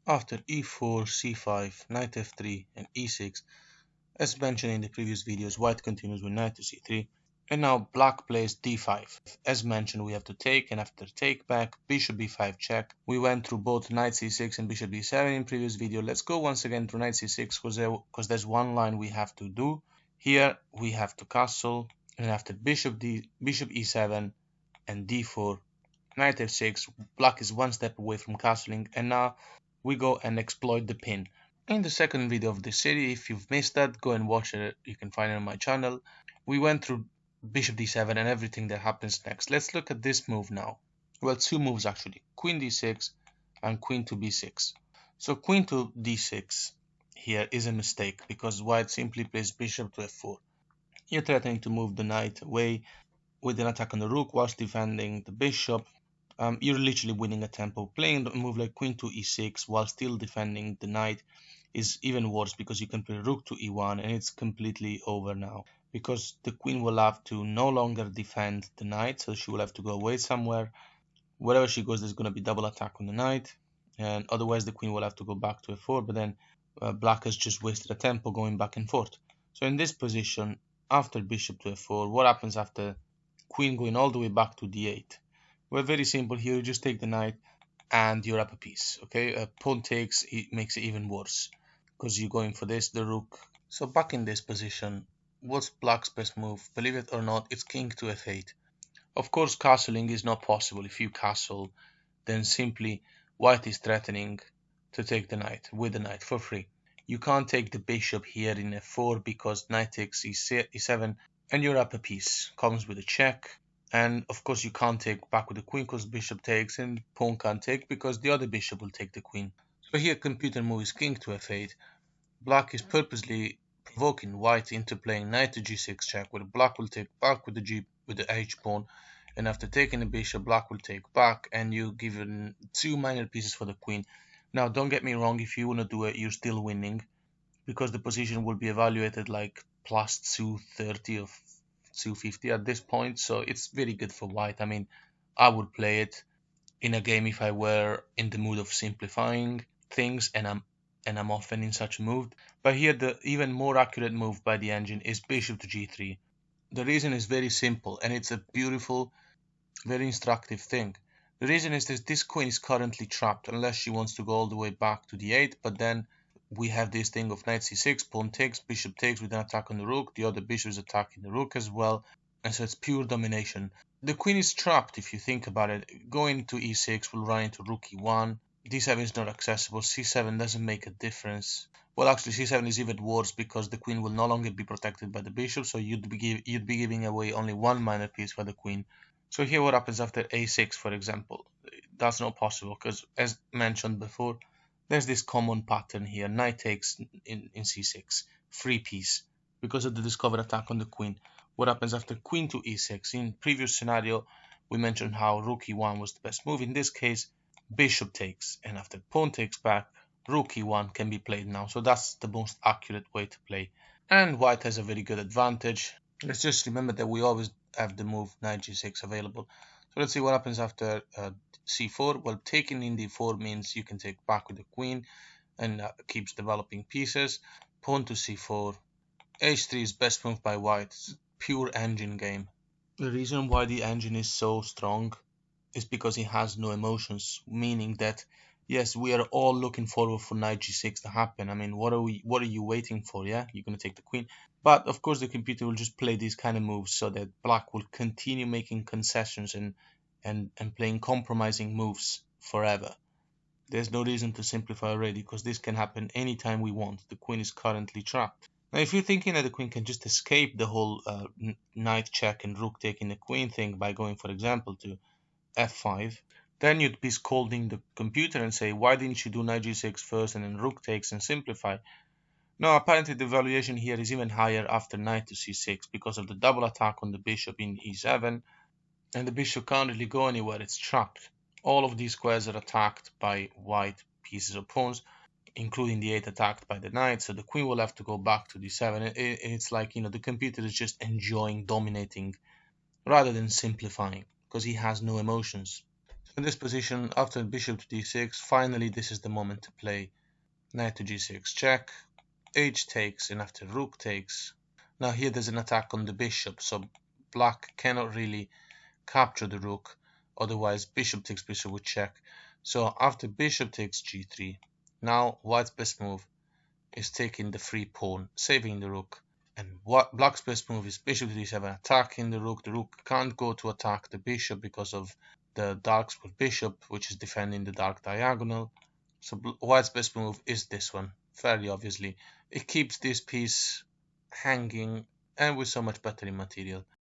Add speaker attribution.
Speaker 1: After e4, c5, knight f3 and e6, as mentioned in the previous videos, white continues with knight to c3, and now black plays d5. As mentioned, we have to take, and after take back, bishop b5 check. We went through both knight c6 and bishop d7 in previous video. Let's go once again to knight c6 because there's one line we have to do. Here we have to castle, and after bishop e7 and d4, knight f6, black is one step away from castling, and now we go and exploit the pin. In the second video of this series, if you've missed that, go and watch it. You can find it on my channel. We went through bishop d7 and everything that happens next. Let's look at this move now. Well, two moves actually, queen d6 and queen to b6. So queen to d6 here is a mistake because white simply plays bishop to f4. You're threatening to move the knight away with an attack on the rook whilst defending the bishop. You're literally winning a tempo. Playing a move like queen to e6 while still defending the knight is even worse because you can play rook to e1 and it's completely over now because the queen will have to no longer defend the knight, so she will have to go away somewhere. Wherever she goes, there's going to be double attack on the knight, and otherwise the queen will have to go back to f4, but then black has just wasted a tempo going back and forth. So in this position, after bishop to f4, what happens after queen going all the way back to d8? Well, very simple here. You just take the knight and you're up a piece. Okay, pawn takes, it makes it even worse because you're going for this, the rook. So back in this position, what's black's best move? Believe it or not, it's king to f8. Of course, castling is not possible. If you castle, then simply white is threatening to take the knight with the knight for free. You can't take the bishop here in f4 because knight takes e7 and you're up a piece. Comes with a check. And of course you can't take back with the queen because bishop takes, and pawn can't take because the other bishop will take the queen. So here computer move is king to f8. Black is purposely provoking white into playing knight to g6 check, where black will take back with the h pawn, and after taking the bishop, black will take back, and you given two minor pieces for the queen. Now don't get me wrong, if you want to do it, you're still winning because the position will be evaluated like plus 230 or 250 at this point, so it's very good for white. I mean, I would play it in a game if I were in the mood of simplifying things, and I'm often in such a mood. But here the even more accurate move by the engine is bishop to g3. The reason is very simple, and it's a beautiful, very instructive thing. The reason is that this queen is currently trapped unless she wants to go all the way back to d8, but then we have this thing of knight c6, pawn takes, bishop takes with an attack on the rook, the other bishop is attacking the rook as well, and so it's pure domination. The queen is trapped if you think about it. Going to e6 will run into rook e1, d7 is not accessible, c7 doesn't make a difference. Well, actually c7 is even worse because the queen will no longer be protected by the bishop, so you'd be giving away only one minor piece for the queen. So here what happens after a6, for example. That's not possible because, as mentioned before, there's this common pattern here. Knight takes in c6, free piece, because of the discovered attack on the queen. What happens after queen to e6? In previous scenario, we mentioned how rook e1 was the best move. In this case, bishop takes, and after pawn takes back, rook e1 can be played now. So that's the most accurate way to play. And white has a very good advantage. Let's just remember that we always have the move knight g6 available. So let's see what happens after c4. Well, taking in d4 means you can take back with the queen and keeps developing pieces. Pawn to c4. h3 is best move by white. It's a pure engine game. The reason why the engine is so strong is because it has no emotions, meaning that yes, we are all looking forward for knight g6 to happen. I mean, what are you waiting for? Yeah, you're gonna take the queen. But of course the computer will just play these kind of moves so that black will continue making concessions and playing compromising moves forever. There's no reason to simplify already because this can happen anytime we want. The queen is currently trapped. Now if you're thinking that the queen can just escape the whole knight check and rook taking the queen thing by going, for example, to f5, then you'd be scolding the computer and say, why didn't you do knight g6 first and then rook takes and simplify? No, apparently the valuation here is even higher after knight to c6 because of the double attack on the bishop in e7, and the bishop can't really go anywhere, it's trapped. All of these squares are attacked by white pieces or pawns, including the 8 attacked by the knight, so the queen will have to go back to d7. It's like, the computer is just enjoying dominating rather than simplifying because he has no emotions. In this position, after bishop to d6, finally this is the moment to play knight to g6 check, h takes, and after rook takes. Now here there's an attack on the bishop, so black cannot really capture the rook, otherwise bishop takes bishop would check. So after bishop takes g3, now white's best move is taking the free pawn, saving the rook. And what black's best move is bishop to d7, attacking the rook. The rook can't go to attack the bishop because of the dark split bishop, which is defending the dark diagonal. So white's best move is this one, fairly obviously. It keeps this piece hanging and with so much better in material.